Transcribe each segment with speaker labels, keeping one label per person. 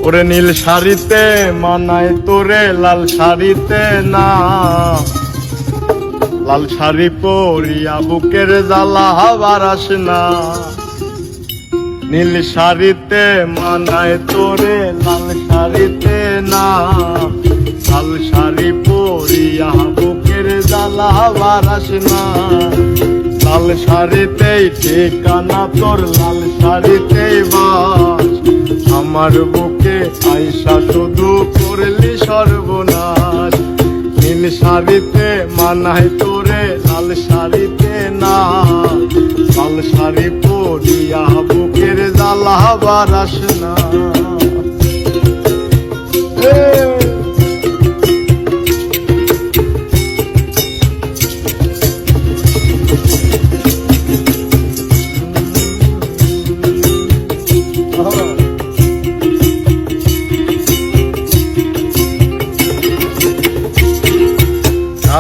Speaker 1: ওরে নীল শাড়িতে মানায় তোরে লাল শাড়িতে না, লাল শাড়ি পরিয়া বুকের জ্বালা বারাস না। নীল শাড়িতে মানায় তোরে লাল শাড়িতে না, লাল শাড়ি পরিয়া বুকের জ্বালা বারাস না। লাল শাড়িতেই ঠিকানা তোর, লাল শাড়িতেই বাস, আমার বুকে আইসা শুধু করলি সর্বনাশ। নীল শাড়িতে মানায় তোরে লাল শাড়িতে না, লাল শাড়ি পরিয়া বুকের জ্বালা বারাস না।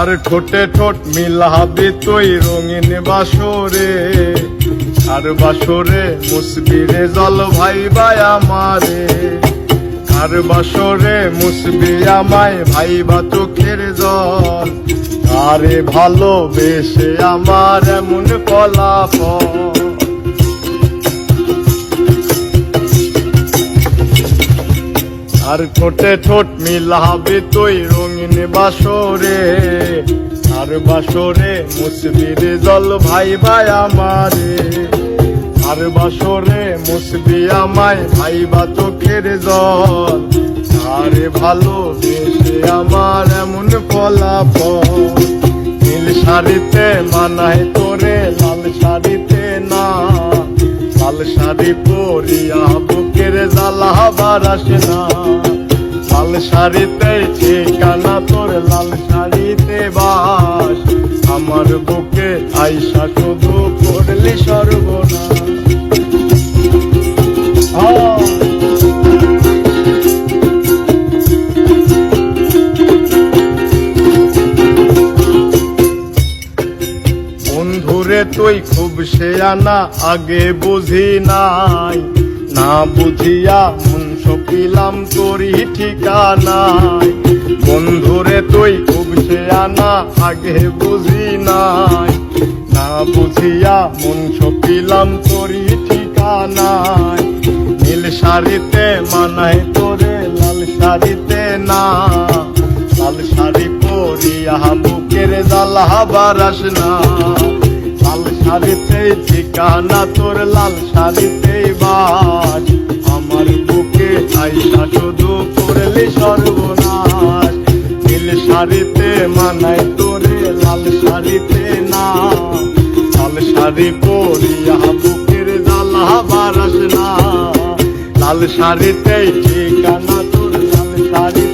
Speaker 1: আর ঠোঁটে ঠোঁট মিলাবি তুই রঙিন বাসরে, আর বাসরে মুসবি রে জল ভাই ভাই আমারে। আর বাসরে মুসবি আমায় ভাই বা চোখের জল, আরে ভালোবেসে আমার এমন ফলাফল। আর ঠোঁটে ঠোঁট মিলাবি তুই রঙিন বাসরে, আর বাসরে মুসবি রে জল ভাই ভাই আমারে। আর বাসরে মুসবি আমায় ভাই বা চোখের জল, আরে ভালোবেসে আমার এমন ফলাফল। নীল শাড়িতে মানায় তোরে লাল শাড়িতে না, লাল শাড়ি পরিয়া বুকের জ্বালা বারাস না। লাল শাড়িতে ঠিকানা তোর, লাল শাড়িতে বাস, আমার বুকে আইসা শুধু করলি সর্বনাশ। বন্ধুরে তুই খুব শেয়ানা, আগে বুঝি নাই, না বুঝিয়া মন সপিলাম তোরই ঠিকানায়। বন্ধুরে তুই খুব শেয়ানা, আগে বুঝি নাই, না বুঝিয়া মন সপিলাম তোরই ঠিকানায়। নীল শাড়িতে মানায় তোরে লাল শাড়িতে না, লাল শাড়ি পরিয়া বুকের জ্বালা বারাস না। লাল শাড়িতে ঠিকানা তোর, লাল শাড়িতে বাস, আমার বুকে আইসা শুধু করলি সর্বনাশ। নীল শাড়িতে মানায় তোরে লাল শাড়িতে না, লাল শাড়ি পরিয়া বুকের জ্বালা বারাস না। লাল শাড়িতে ঠিকানা তোর, লাল শাড়ি